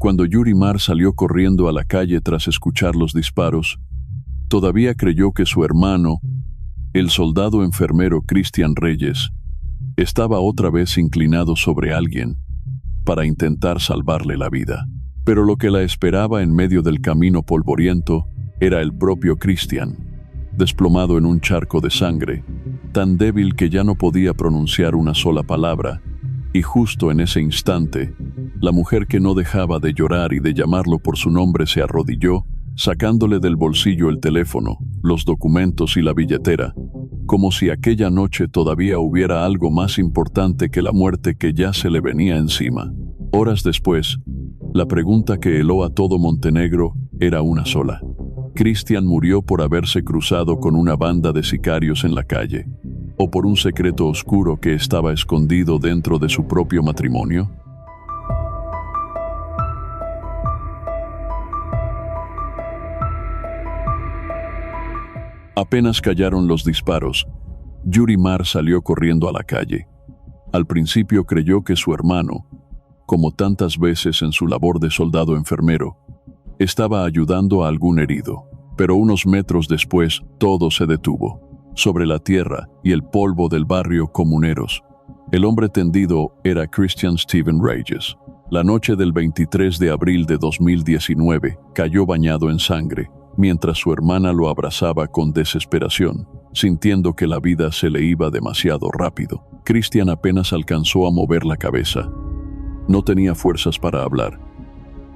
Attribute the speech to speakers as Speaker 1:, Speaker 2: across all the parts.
Speaker 1: Cuando Yuri Mar salió corriendo a la calle tras escuchar los disparos, todavía creyó que su hermano, el soldado enfermero Cristian Reyes, estaba otra vez inclinado sobre alguien para intentar salvarle la vida. Pero lo que la esperaba en medio del camino polvoriento era el propio Cristian, desplomado en un charco de sangre, tan débil que ya no podía pronunciar una sola palabra, y justo en ese instante, la mujer que no dejaba de llorar y de llamarlo por su nombre se arrodilló, sacándole del bolsillo el teléfono, los documentos y la billetera, como si aquella noche todavía hubiera algo más importante que la muerte que ya se le venía encima. Horas después, la pregunta que heló a todo Montenegro era una sola. ¿Cristian murió por haberse cruzado con una banda de sicarios en la calle, o por un secreto oscuro que estaba escondido dentro de su propio matrimonio? Apenas callaron los disparos, Yuri Mar salió corriendo a la calle. Al principio creyó que su hermano, como tantas veces en su labor de soldado enfermero, estaba ayudando a algún herido, pero unos metros después todo se detuvo. Sobre la tierra y el polvo del barrio Comuneros, el hombre tendido era Cristian Steven Reyes. La noche del 23 de abril de 2019 cayó bañado en sangre, mientras su hermana lo abrazaba con desesperación, sintiendo que la vida se le iba demasiado rápido. Cristian apenas alcanzó a mover la cabeza. No tenía fuerzas para hablar.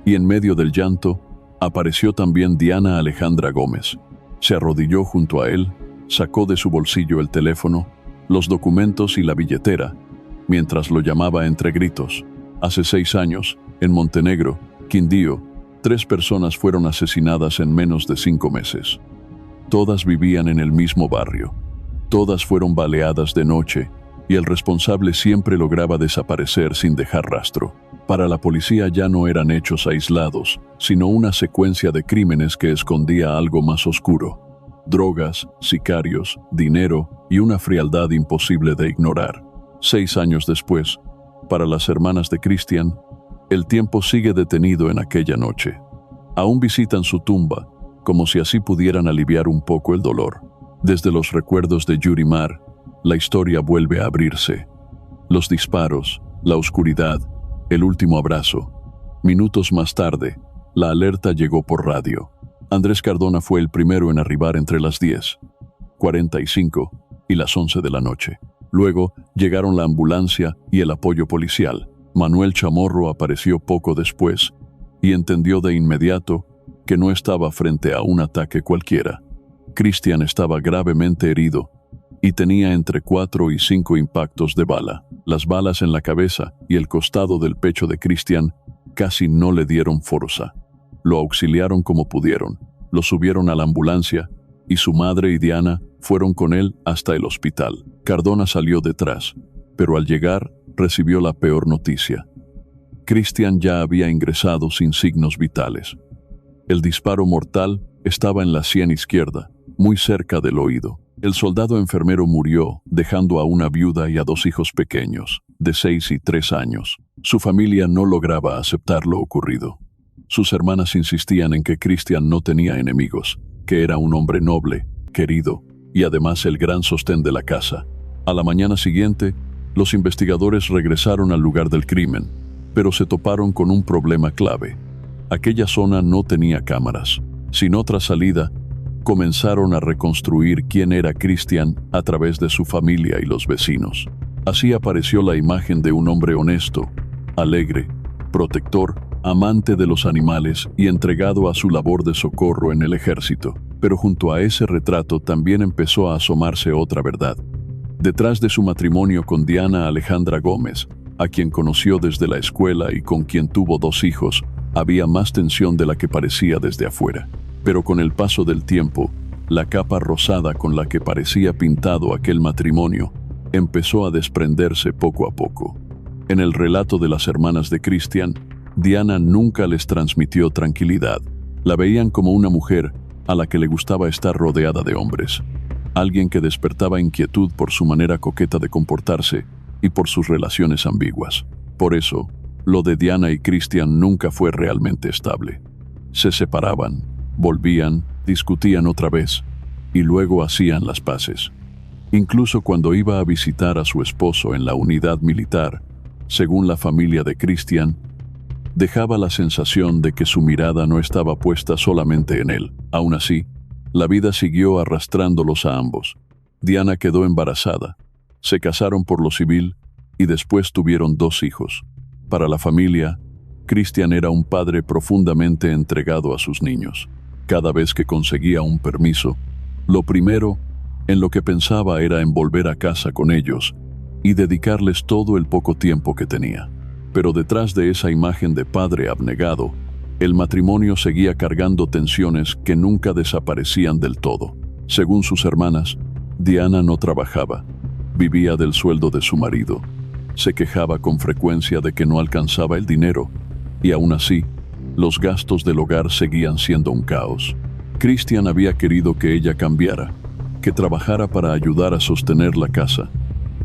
Speaker 1: Y en medio del llanto, apareció también Diana Alejandra Gómez. Se arrodilló junto a él, sacó de su bolsillo el teléfono, los documentos y la billetera, mientras lo llamaba entre gritos. Hace 6 años, en Montenegro, Quindío, 3 personas fueron asesinadas en menos de 5 meses. Todas vivían en el mismo barrio. Todas fueron baleadas de noche, y el responsable siempre lograba desaparecer sin dejar rastro. Para la policía ya no eran hechos aislados, sino una secuencia de crímenes que escondía algo más oscuro. Drogas, sicarios, dinero y una frialdad imposible de ignorar. 6 años después, para las hermanas de Cristian, el tiempo sigue detenido en aquella noche. Aún visitan su tumba, como si así pudieran aliviar un poco el dolor. Desde los recuerdos de Yuri Mar, la historia vuelve a abrirse. Los disparos, la oscuridad, el último abrazo. Minutos más tarde, la alerta llegó por radio. Andrés Cardona fue el primero en arribar entre las 10:45 y las 11 de la noche. Luego llegaron la ambulancia y el apoyo policial. Manuel Chamorro apareció poco después y entendió de inmediato que no estaba frente a un ataque cualquiera. Cristian estaba gravemente herido y tenía entre 4 y 5 impactos de bala. Las balas en la cabeza y el costado del pecho de Cristian casi no le dieron fuerza. Lo auxiliaron como pudieron, lo subieron a la ambulancia y su madre y Diana fueron con él hasta el hospital. Cardona salió detrás, pero al llegar recibió la peor noticia. Cristian ya había ingresado sin signos vitales. El disparo mortal estaba en la sien izquierda, muy cerca del oído. El soldado enfermero murió, dejando a una viuda y a 2 hijos pequeños, de 6 y 3 años. Su familia no lograba aceptar lo ocurrido. Sus hermanas insistían en que Cristian no tenía enemigos, que era un hombre noble, querido, y además el gran sostén de la casa. A la mañana siguiente, los investigadores regresaron al lugar del crimen, pero se toparon con un problema clave. Aquella zona no tenía cámaras. Sin otra salida, comenzaron a reconstruir quién era Cristian a través de su familia y los vecinos. Así apareció la imagen de un hombre honesto, alegre, protector, amante de los animales y entregado a su labor de socorro en el ejército. Pero junto a ese retrato también empezó a asomarse otra verdad. Detrás de su matrimonio con Diana Alejandra Gómez, a quien conoció desde la escuela y con quien tuvo 2 hijos, había más tensión de la que parecía desde afuera. Pero con el paso del tiempo, la capa rosada con la que parecía pintado aquel matrimonio empezó a desprenderse poco a poco. En el relato de las hermanas de Cristian, Diana nunca les transmitió tranquilidad. La veían como una mujer a la que le gustaba estar rodeada de hombres. Alguien que despertaba inquietud por su manera coqueta de comportarse y por sus relaciones ambiguas. Por eso, Lo de Diana y Christian nunca fue realmente estable. Se separaban, volvían, discutían otra vez, y luego hacían las paces. Incluso cuando iba a visitar a su esposo en la unidad militar, según la familia de Christian, dejaba la sensación de que su mirada no estaba puesta solamente en él. Aún así, la vida siguió arrastrándolos a ambos. Diana quedó embarazada, se casaron por lo civil y después tuvieron 2 hijos. Para la familia, Christian era un padre profundamente entregado a sus niños. Cada vez que conseguía un permiso, lo primero en lo que pensaba era en volver a casa con ellos y dedicarles todo el poco tiempo que tenía. Pero detrás de esa imagen de padre abnegado, el matrimonio seguía cargando tensiones que nunca desaparecían del todo. Según sus hermanas, Diana no trabajaba, vivía del sueldo de su marido, se quejaba con frecuencia de que no alcanzaba el dinero, y aún así, los gastos del hogar seguían siendo un caos. Christian había querido que ella cambiara, que trabajara para ayudar a sostener la casa,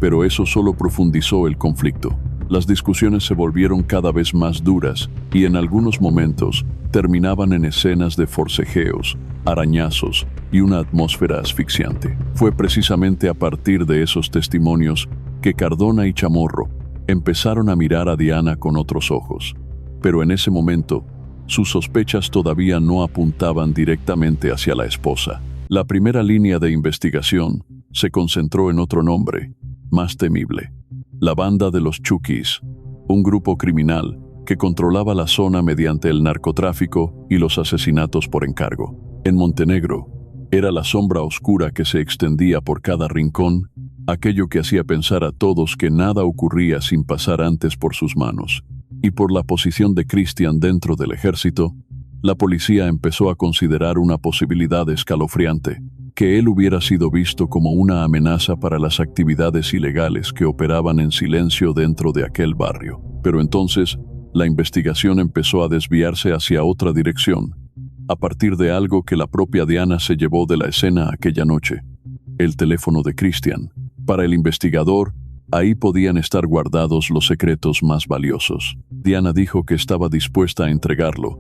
Speaker 1: pero eso solo profundizó el conflicto. Las discusiones se volvieron cada vez más duras y en algunos momentos terminaban en escenas de forcejeos, arañazos y una atmósfera asfixiante. Fue precisamente a partir de esos testimonios que Cardona y Chamorro empezaron a mirar a Diana con otros ojos. Pero en ese momento, sus sospechas todavía no apuntaban directamente hacia la esposa. La primera línea de investigación se concentró en otro nombre, más temible: la banda de los Chukis, un grupo criminal que controlaba la zona mediante el narcotráfico y los asesinatos por encargo. En Montenegro, era la sombra oscura que se extendía por cada rincón, aquello que hacía pensar a todos que nada ocurría sin pasar antes por sus manos. Y por la posición de Christian dentro del ejército, la policía empezó a considerar una posibilidad escalofriante: que él hubiera sido visto como una amenaza para las actividades ilegales que operaban en silencio dentro de aquel barrio. Pero entonces, la investigación empezó a desviarse hacia otra dirección, a partir de algo que la propia Diana se llevó de la escena aquella noche: el teléfono de Christian. Para el investigador, ahí podían estar guardados los secretos más valiosos. Diana dijo que estaba dispuesta a entregarlo,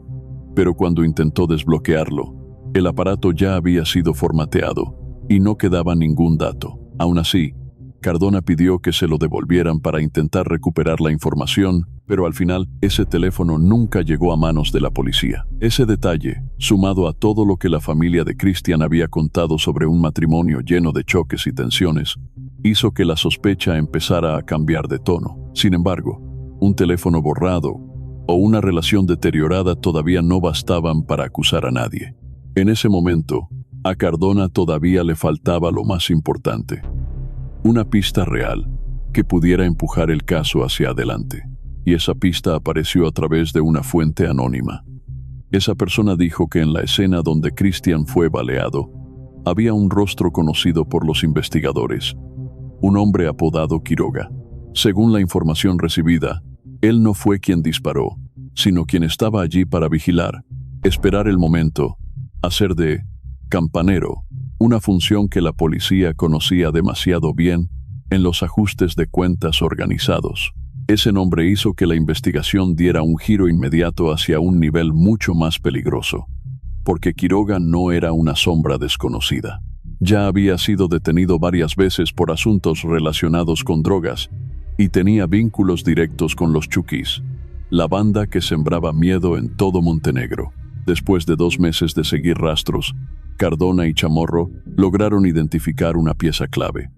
Speaker 1: pero cuando intentó desbloquearlo, el aparato ya había sido formateado y no quedaba ningún dato. Aún así, Cardona pidió que se lo devolvieran para intentar recuperar la información, pero al final ese teléfono nunca llegó a manos de la policía. Ese detalle, sumado a todo lo que la familia de Christian había contado sobre un matrimonio lleno de choques y tensiones, hizo que la sospecha empezara a cambiar de tono. Sin embargo, un teléfono borrado o una relación deteriorada todavía no bastaban para acusar a nadie. En ese momento, a Cardona todavía le faltaba lo más importante: una pista real que pudiera empujar el caso hacia adelante. Y esa pista apareció a través de una fuente anónima. Esa persona dijo que en la escena donde Christian fue baleado, había un rostro conocido por los investigadores: un hombre apodado Quiroga. Según la información recibida, él no fue quien disparó, sino quien estaba allí para vigilar, esperar el momento, hacer de campanero, una función que la policía conocía demasiado bien en los ajustes de cuentas organizados. Ese nombre hizo que la investigación diera un giro inmediato hacia un nivel mucho más peligroso, porque Quiroga no era una sombra desconocida. Ya había sido detenido varias veces por asuntos relacionados con drogas y tenía vínculos directos con los Chukis, la banda que sembraba miedo en todo Montenegro. Después de 2 meses de seguir rastros, Cardona y Chamorro lograron identificar una pieza clave.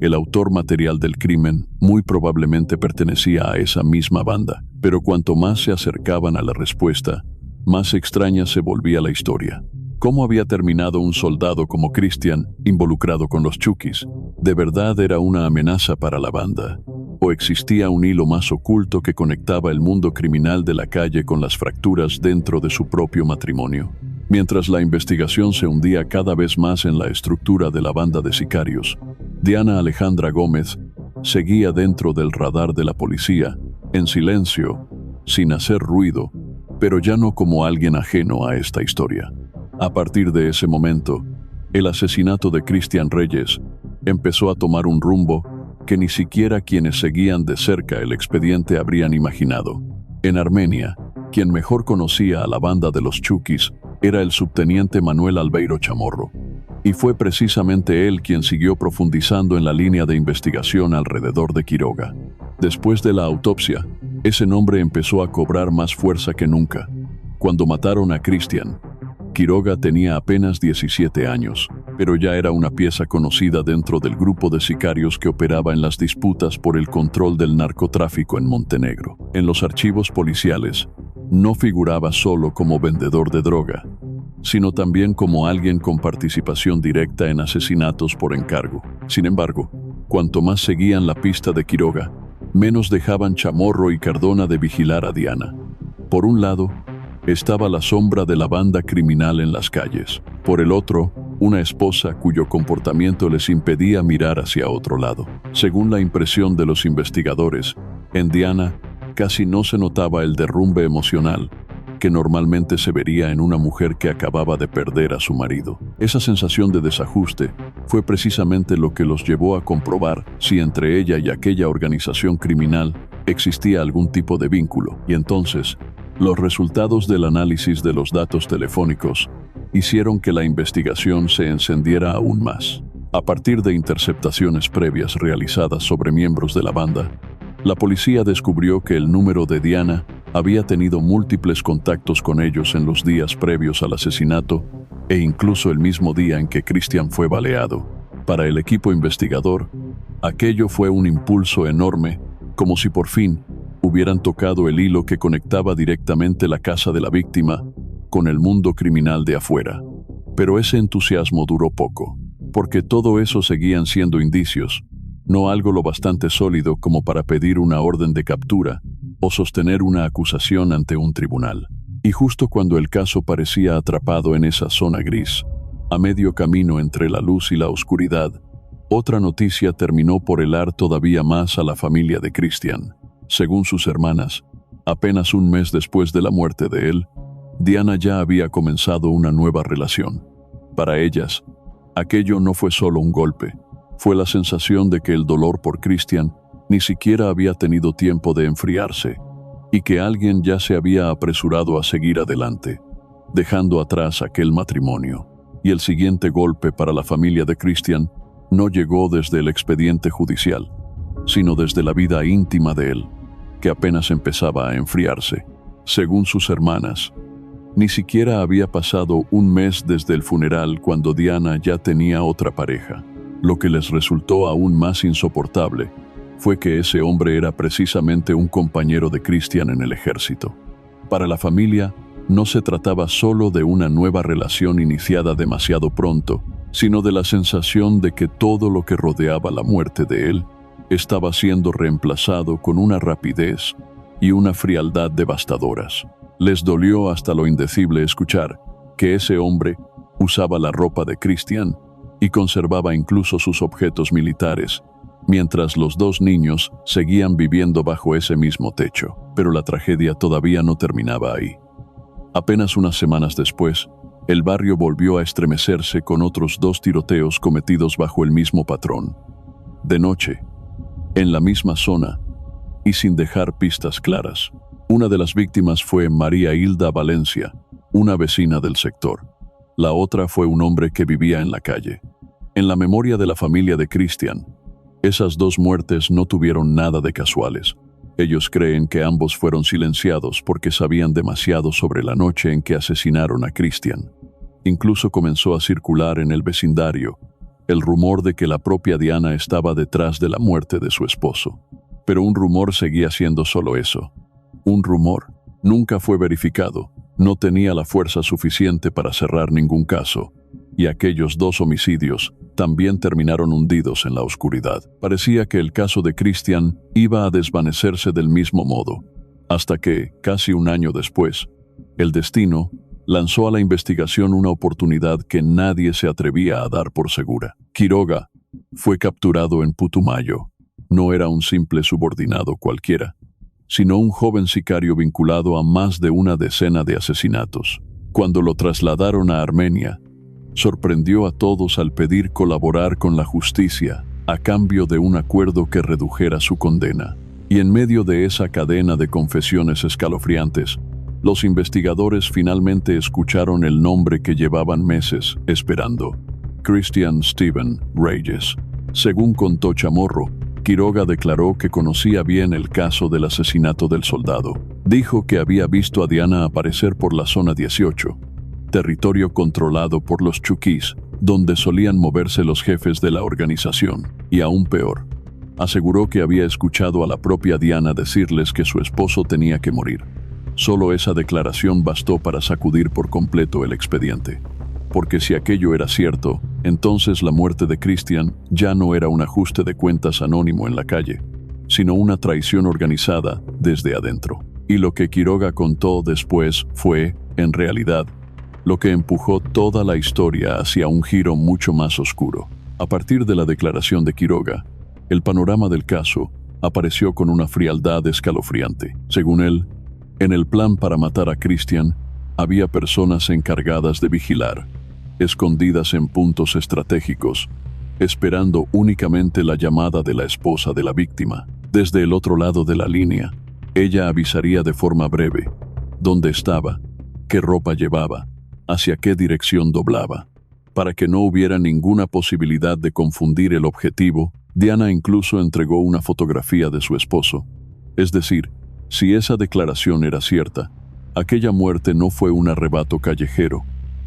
Speaker 1: El autor material del crimen muy probablemente pertenecía a esa misma banda, pero cuanto más se acercaban a la respuesta, más extraña se volvía la historia. ¿Cómo había terminado un soldado como Christian involucrado con los Chukis? ¿De verdad era una amenaza para la banda? ¿O existía un hilo más oculto que conectaba el mundo criminal de la calle con las fracturas dentro de su propio matrimonio? Mientras la investigación se hundía cada vez más en la estructura de la banda de sicarios, Diana Alejandra Gómez seguía dentro del radar de la policía, en silencio, sin hacer ruido, pero ya no como alguien ajeno a esta historia. A partir de ese momento, el asesinato de Christian Reyes empezó a tomar un rumbo que ni siquiera quienes seguían de cerca el expediente habrían imaginado. En Armenia, quien mejor conocía a la banda de los Chukis era el subteniente Manuel Albeiro Chamorro, y fue precisamente él quien siguió profundizando en la línea de investigación alrededor de Quiroga. Después de la autopsia, ese nombre empezó a cobrar más fuerza que nunca. Cuando mataron a Cristian, Quiroga tenía apenas 17 años, pero ya era una pieza conocida dentro del grupo de sicarios que operaba en las disputas por el control del narcotráfico en Montenegro. En los archivos policiales, no figuraba solo como vendedor de droga, sino también como alguien con participación directa en asesinatos por encargo. Sin embargo, cuanto más seguían la pista de Quiroga, menos dejaban Chamorro y Cardona de vigilar a Diana. Por un lado, estaba la sombra de la banda criminal en las calles. Por el otro, una esposa cuyo comportamiento les impedía mirar hacia otro lado. Según la impresión de los investigadores, en Diana casi no se notaba el derrumbe emocional que normalmente se vería en una mujer que acababa de perder a su marido. Esa sensación de desajuste fue precisamente lo que los llevó a comprobar si entre ella y aquella organización criminal existía algún tipo de vínculo. Y entonces, los resultados del análisis de los datos telefónicos hicieron que la investigación se encendiera aún más. A partir de interceptaciones previas realizadas sobre miembros de la banda, la policía descubrió que el número de Diana había tenido múltiples contactos con ellos en los días previos al asesinato e incluso el mismo día en que Cristian fue baleado. Para el equipo investigador, aquello fue un impulso enorme, como si por fin hubieran tocado el hilo que conectaba directamente la casa de la víctima con el mundo criminal de afuera. Pero ese entusiasmo duró poco, porque todo eso seguían siendo indicios, no algo lo bastante sólido como para pedir una orden de captura o sostener una acusación ante un tribunal. Y justo cuando el caso parecía atrapado en esa zona gris, a medio camino entre la luz y la oscuridad, otra noticia terminó por helar todavía más a la familia de Cristian. Según sus hermanas, apenas un mes después de la muerte de él, Diana ya había comenzado una nueva relación. Para ellas, aquello no fue solo un golpe, fue la sensación de que el dolor por Cristian ni siquiera había tenido tiempo de enfriarse y que alguien ya se había apresurado a seguir adelante, dejando atrás aquel matrimonio. Y el siguiente golpe para la familia de Cristian no llegó desde el expediente judicial, sino desde la vida íntima de él, que apenas empezaba a enfriarse. Según sus hermanas, ni siquiera había pasado un mes desde el funeral cuando Diana ya tenía otra pareja. Lo que les resultó aún más insoportable fue que ese hombre era precisamente un compañero de Cristian en el ejército. Para la familia, no se trataba solo de una nueva relación iniciada demasiado pronto, sino de la sensación de que todo lo que rodeaba la muerte de él estaba siendo reemplazado con una rapidez y una frialdad devastadoras. Les dolió hasta lo indecible escuchar que ese hombre usaba la ropa de Cristian y conservaba incluso sus objetos militares, mientras los dos niños seguían viviendo bajo ese mismo techo. Pero la tragedia todavía no terminaba ahí. Apenas unas semanas después, el barrio volvió a estremecerse con otros 2 tiroteos cometidos bajo el mismo patrón. De noche, en la misma zona, y sin dejar pistas claras. Una de las víctimas fue María Hilda Valencia, una vecina del sector. La otra fue un hombre que vivía en la calle. En la memoria de la familia de Cristian, esas 2 muertes no tuvieron nada de casuales. Ellos creen que ambos fueron silenciados porque sabían demasiado sobre la noche en que asesinaron a Cristian. Incluso comenzó a circular en el vecindario el rumor de que la propia Diana estaba detrás de la muerte de su esposo. Pero un rumor seguía siendo solo eso. Un rumor. Nunca fue verificado. No tenía la fuerza suficiente para cerrar ningún caso. Y aquellos 2 homicidios también terminaron hundidos en la oscuridad. Parecía que el caso de Cristian iba a desvanecerse del mismo modo, hasta que, casi un año después, el destino lanzó a la investigación una oportunidad que nadie se atrevía a dar por segura. Quiroga fue capturado en Putumayo. No era un simple subordinado cualquiera, sino un joven sicario vinculado a más de una decena de asesinatos. Cuando lo trasladaron a Armenia, sorprendió a todos al pedir colaborar con la justicia a cambio de un acuerdo que redujera su condena. Y en medio de esa cadena de confesiones escalofriantes, los investigadores finalmente escucharon el nombre que llevaban meses esperando: Christian Steven Reyes. Según contó Chamorro, Quiroga declaró que conocía bien el caso del asesinato del soldado. Dijo que había visto a Diana aparecer por la zona 18, territorio controlado por los Chuquís, donde solían moverse los jefes de la organización, y aún peor, aseguró que había escuchado a la propia Diana decirles que su esposo tenía que morir. Solo esa declaración bastó para sacudir por completo el expediente. Porque si aquello era cierto, entonces la muerte de Christian ya no era un ajuste de cuentas anónimo en la calle, sino una traición organizada desde adentro. Y lo que Quiroga contó después fue, en realidad, lo que empujó toda la historia hacia un giro mucho más oscuro. A partir de la declaración de Quiroga, el panorama del caso apareció con una frialdad escalofriante. Según él, en el plan para matar a Christian, había personas encargadas de vigilar, escondidas en puntos estratégicos, esperando únicamente la llamada de la esposa de la víctima. Desde el otro lado de la línea, ella avisaría de forma breve dónde estaba, qué ropa llevaba, hacia qué dirección doblaba. Para que no hubiera ninguna posibilidad de confundir el objetivo, Diana incluso entregó una fotografía de su esposo. Es decir, si esa declaración era cierta, aquella muerte no fue un arrebato callejero,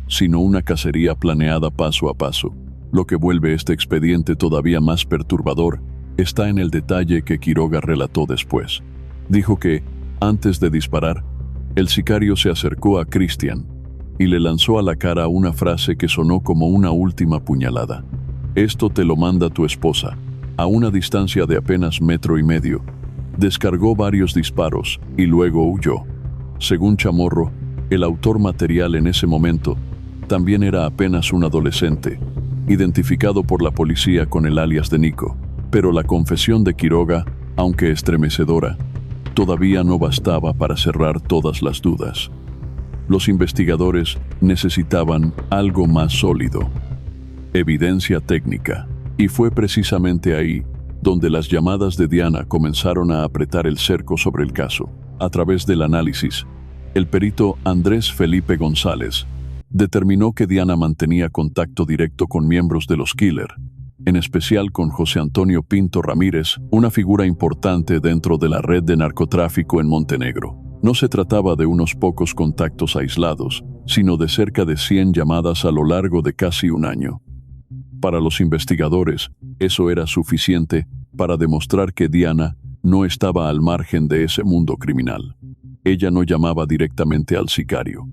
Speaker 1: sino una cacería planeada paso a paso. Lo que vuelve este expediente todavía más perturbador está en el detalle que Quiroga relató después. Dijo que, antes de disparar, el sicario se acercó a Christian y le lanzó a la cara una frase que sonó como una última puñalada. «Esto te lo manda tu esposa». A una distancia de apenas 1,5 metros, descargó varios disparos y luego huyó. Según Chamorro, el autor material en ese momento también era apenas un adolescente, identificado por la policía con el alias de Nico. Pero la confesión de Quiroga, aunque estremecedora, todavía no bastaba para cerrar todas las dudas. Los investigadores necesitaban algo más sólido: evidencia técnica. Y fue precisamente ahí donde las llamadas de Diana comenzaron a apretar el cerco sobre el caso. A través del análisis, el perito Andrés Felipe González determinó que Diana mantenía contacto directo con miembros de los Killer, en especial con José Antonio Pinto Ramírez, una figura importante dentro de la red de narcotráfico en Montenegro. No se trataba de unos pocos contactos aislados, sino de cerca de 100 llamadas a lo largo de casi un año. Para los investigadores, eso era suficiente para demostrar que Diana no estaba al margen de ese mundo criminal. Ella no llamaba directamente al sicario,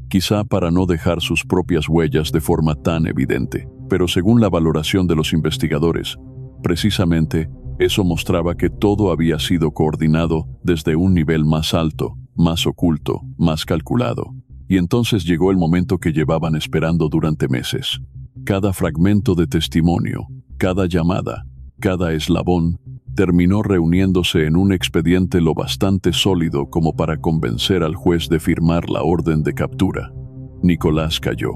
Speaker 1: quizá para no dejar sus propias huellas de forma tan evidente, pero según la valoración de los investigadores, precisamente eso mostraba que todo había sido coordinado desde un nivel más alto, más oculto, más calculado. Y entonces llegó el momento que llevaban esperando durante meses. Cada fragmento de testimonio, cada llamada, cada eslabón, terminó reuniéndose en un expediente lo bastante sólido como para convencer al juez de firmar la orden de captura. Nicolás cayó,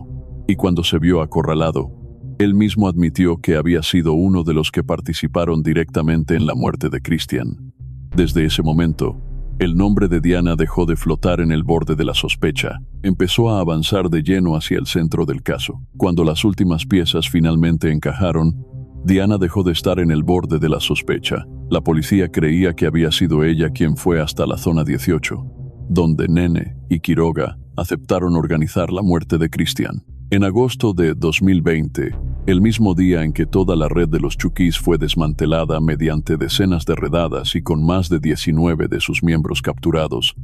Speaker 1: y cuando se vio acorralado, él mismo admitió que había sido uno de los que participaron directamente en la muerte de Christian. Desde ese momento, el nombre de Diana dejó de flotar en el borde de la sospecha, empezó a avanzar de lleno hacia el centro del caso. Cuando las últimas piezas finalmente encajaron, Diana dejó de estar en el borde de la sospecha. La policía creía que había sido ella quien fue hasta la zona 18, donde Nene y Quiroga aceptaron organizar la muerte de Christian. En agosto de 2020, el mismo día en que toda la red de los Chuquís fue desmantelada mediante decenas de redadas y con más de 19 de sus miembros capturados,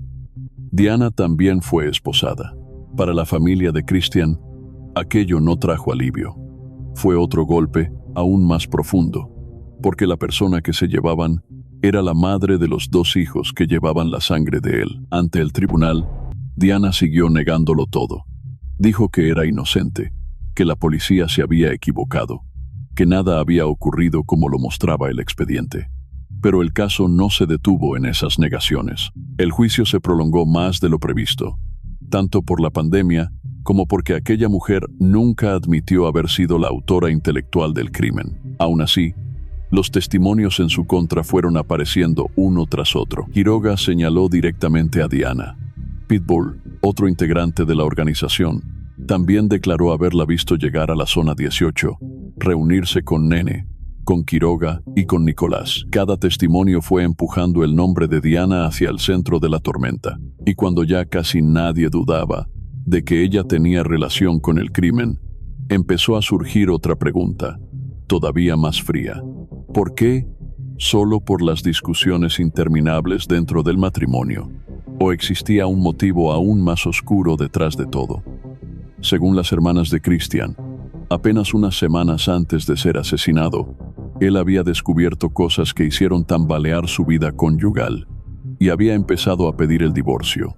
Speaker 1: Diana también fue esposada. Para la familia de Christian, aquello no trajo alivio. Fue otro golpe aún más profundo, porque la persona que se llevaban era la madre de los 2 hijos que llevaban la sangre de él. Ante el tribunal, Diana siguió negándolo todo. Dijo que era inocente, que la policía se había equivocado, que nada había ocurrido como lo mostraba el expediente. Pero el caso no se detuvo en esas negaciones. El juicio se prolongó más de lo previsto, tanto por la pandemia como porque aquella mujer nunca admitió haber sido la autora intelectual del crimen. Aún así, Los testimonios en su contra fueron apareciendo uno tras otro. Quiroga señaló directamente a Diana. Pitbull, otro integrante de la organización, también declaró haberla visto llegar a la zona 18, reunirse con Nene, con Quiroga y con Nicolás. Cada testimonio fue empujando el nombre de Diana hacia el centro de la tormenta, y cuando ya casi nadie dudaba de que ella tenía relación con el crimen, empezó a surgir otra pregunta, todavía más fría. ¿Por qué? ¿Solo por las discusiones interminables dentro del matrimonio? ¿O existía un motivo aún más oscuro detrás de todo? Según las hermanas de Christian, apenas unas semanas antes de ser asesinado, él había descubierto cosas que hicieron tambalear su vida conyugal y había empezado a pedir el divorcio.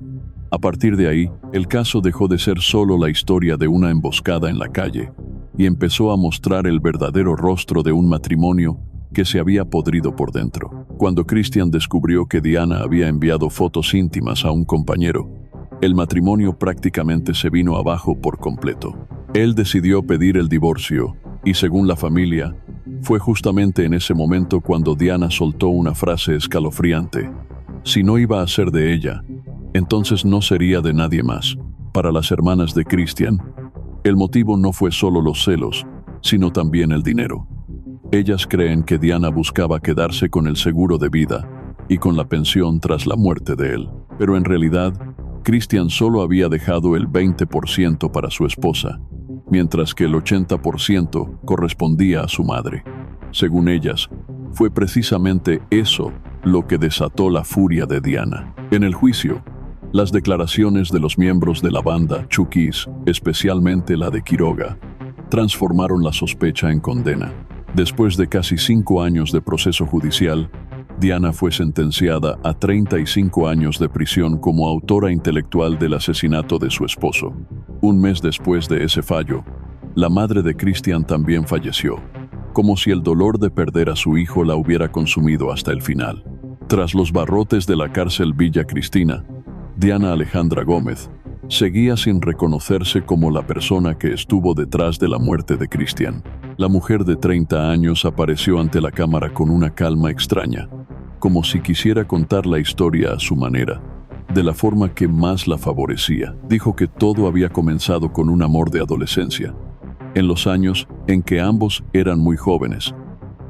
Speaker 1: A partir de ahí, el caso dejó de ser solo la historia de una emboscada en la calle y empezó a mostrar el verdadero rostro de un matrimonio que se había podrido por dentro. Cuando Christian descubrió que Diana había enviado fotos íntimas a un compañero, el matrimonio prácticamente se vino abajo por completo. Él decidió pedir el divorcio y, según la familia, fue justamente en ese momento cuando Diana soltó una frase escalofriante. Si no iba a ser de ella, entonces no sería de nadie más. Para las hermanas de Christian, el motivo no fue solo los celos, sino también el dinero. Ellas creen que Diana buscaba quedarse con el seguro de vida y con la pensión tras la muerte de él. Pero en realidad, Christian solo había dejado el 20% para su esposa, mientras que el 80% correspondía a su madre. Según ellas, fue precisamente eso lo que desató la furia de Diana. En el juicio, las declaraciones de los miembros de la banda Chukis, especialmente la de Quiroga, transformaron la sospecha en condena. Después de casi 5 años de proceso judicial, Diana fue sentenciada a 35 años de prisión como autora intelectual del asesinato de su esposo. Un mes después de ese fallo, la madre de Christian también falleció, como si el dolor de perder a su hijo la hubiera consumido hasta el final. Tras los barrotes de la cárcel Villa Cristina, Diana Alejandra Gómez seguía sin reconocerse como la persona que estuvo detrás de la muerte de Christian. La mujer de 30 años apareció ante la cámara con una calma extraña, como si quisiera contar la historia a su manera, de la forma que más la favorecía. Dijo que todo había comenzado con un amor de adolescencia, en los años en que ambos eran muy jóvenes,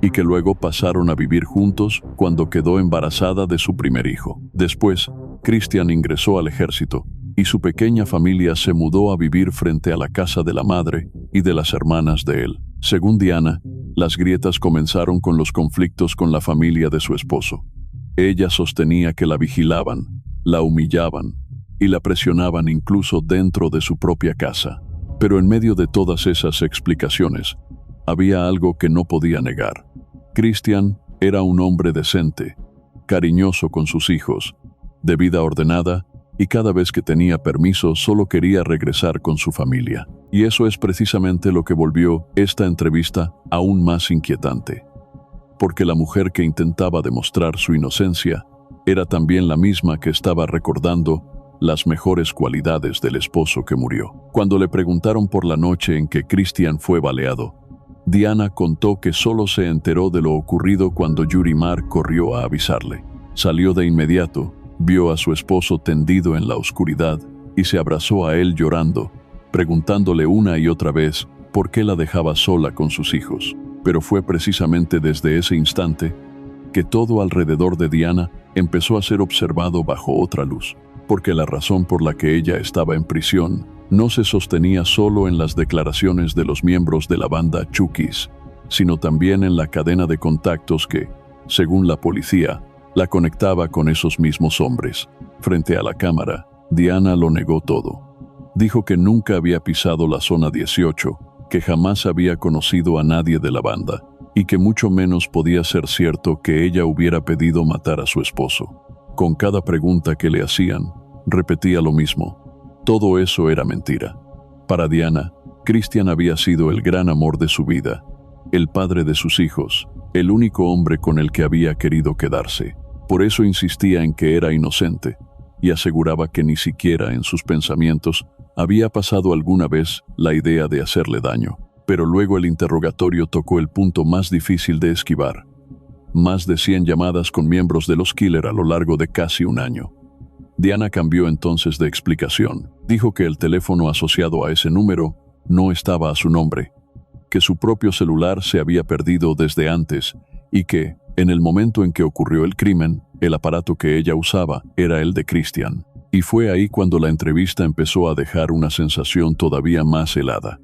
Speaker 1: y que luego pasaron a vivir juntos cuando quedó embarazada de su primer hijo. Después, Christian ingresó al ejército, y su pequeña familia se mudó a vivir frente a la casa de la madre y de las hermanas de él. Según Diana, las grietas comenzaron con los conflictos con la familia de su esposo. Ella sostenía que la vigilaban, la humillaban y la presionaban incluso dentro de su propia casa. Pero en medio de todas esas explicaciones, había algo que no podía negar. Christian era un hombre decente, cariñoso con sus hijos, de vida ordenada, y cada vez que tenía permiso solo quería regresar con su familia. Y eso es precisamente lo que volvió esta entrevista aún más inquietante. Porque la mujer que intentaba demostrar su inocencia era también la misma que estaba recordando las mejores cualidades del esposo que murió. Cuando le preguntaron por la noche en que Christian fue baleado, Diana contó que solo se enteró de lo ocurrido cuando Yurimar corrió a avisarle. Salió de inmediato, vio a su esposo tendido en la oscuridad y se abrazó a él llorando, preguntándole una y otra vez por qué la dejaba sola con sus hijos. Pero fue precisamente desde ese instante que todo alrededor de Diana empezó a ser observado bajo otra luz, porque la razón por la que ella estaba en prisión no se sostenía solo en las declaraciones de los miembros de la banda Chukis, sino también en la cadena de contactos que, según la policía, la conectaba con esos mismos hombres. Frente a la cámara, Diana lo negó todo. Dijo que nunca había pisado la zona 18, que jamás había conocido a nadie de la banda, y que mucho menos podía ser cierto que ella hubiera pedido matar a su esposo. Con cada pregunta que le hacían, repetía lo mismo. Todo eso era mentira. Para Diana, Christian había sido el gran amor de su vida, el padre de sus hijos, el único hombre con el que había querido quedarse. Por eso insistía en que era inocente, y aseguraba que ni siquiera en sus pensamientos había pasado alguna vez la idea de hacerle daño. Pero luego el interrogatorio tocó el punto más difícil de esquivar. más de 100 llamadas con miembros de los Killer a lo largo de casi un año. Diana cambió entonces de explicación. Dijo que el teléfono asociado a ese número no estaba a su nombre, que su propio celular se había perdido desde antes y que, en el momento en que ocurrió el crimen, el aparato que ella usaba era el de Christian. Y fue ahí cuando la entrevista empezó a dejar una sensación todavía más helada.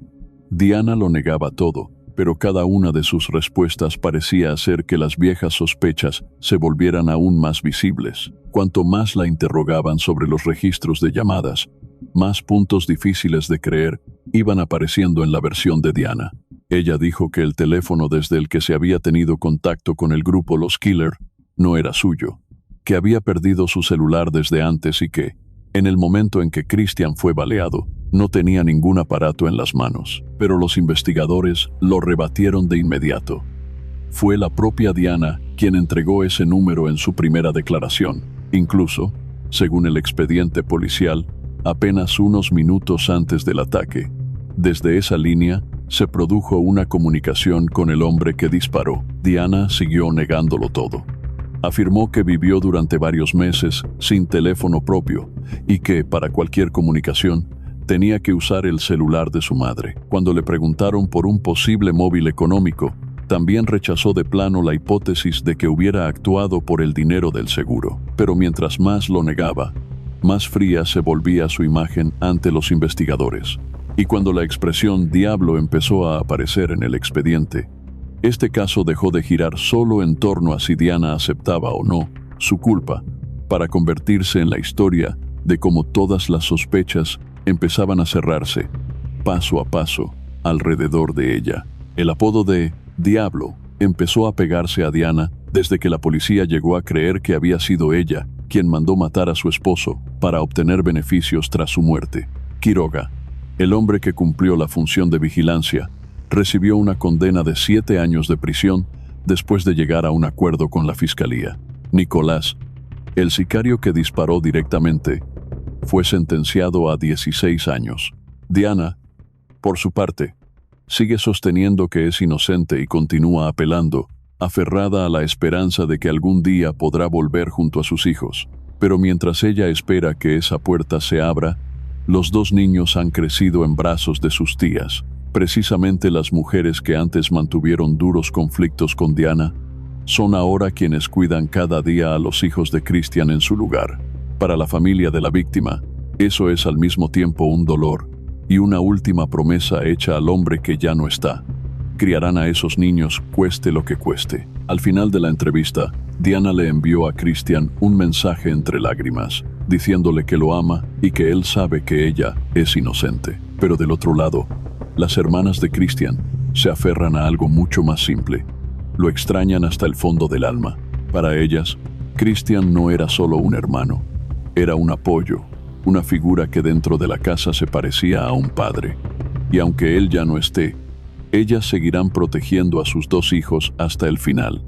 Speaker 1: Diana lo negaba todo, pero cada una de sus respuestas parecía hacer que las viejas sospechas se volvieran aún más visibles. Cuanto más la interrogaban sobre los registros de llamadas, más puntos difíciles de creer iban apareciendo en la versión de Diana. Ella dijo que el teléfono desde el que se había tenido contacto con el grupo Los Killer no era suyo, que había perdido su celular desde antes y que, en el momento en que Christian fue baleado, no tenía ningún aparato en las manos. Pero los investigadores lo rebatieron de inmediato. Fue la propia Diana quien entregó ese número en su primera declaración. Incluso, según el expediente policial, apenas unos minutos antes del ataque, desde esa línea se produjo una comunicación con el hombre que disparó. Diana siguió negándolo todo. Afirmó que vivió durante varios meses sin teléfono propio y que, para cualquier comunicación, tenía que usar el celular de su madre. Cuando le preguntaron por un posible móvil económico, también rechazó de plano la hipótesis de que hubiera actuado por el dinero del seguro. Pero mientras más lo negaba, más fría se volvía su imagen ante los investigadores. Y cuando la expresión diablo empezó a aparecer en el expediente, este caso dejó de girar solo en torno a si Diana aceptaba o no su culpa, para convertirse en la historia de cómo todas las sospechas empezaban a cerrarse, paso a paso, alrededor de ella. El apodo de Diablo empezó a pegarse a Diana desde que la policía llegó a creer que había sido ella quien mandó matar a su esposo para obtener beneficios tras su muerte. Quiroga, el hombre que cumplió la función de vigilancia, recibió una condena de 7 años de prisión después de llegar a un acuerdo con la fiscalía. Nicolás, el sicario que disparó directamente, fue sentenciado a 16 años. Diana, por su parte, sigue sosteniendo que es inocente y continúa apelando, aferrada a la esperanza de que algún día podrá volver junto a sus hijos. Pero mientras ella espera que esa puerta se abra, los 2 niños han crecido en brazos de sus tías. Precisamente las mujeres que antes mantuvieron duros conflictos con Diana son ahora quienes cuidan cada día a los hijos de Christian en su lugar. Para la familia de la víctima, eso es al mismo tiempo un dolor y una última promesa hecha al hombre que ya no está. Criarán a esos niños cueste lo que cueste. Al final de la entrevista, Diana le envió a Christian un mensaje entre lágrimas, diciéndole que lo ama y que él sabe que ella es inocente. Pero del otro lado, las hermanas de Christian se aferran a algo mucho más simple. Lo extrañan hasta el fondo del alma. Para ellas, Christian no era solo un hermano, era un apoyo, una figura que dentro de la casa se parecía a un padre. Y aunque él ya no esté, ellas seguirán protegiendo a sus 2 hijos hasta el final.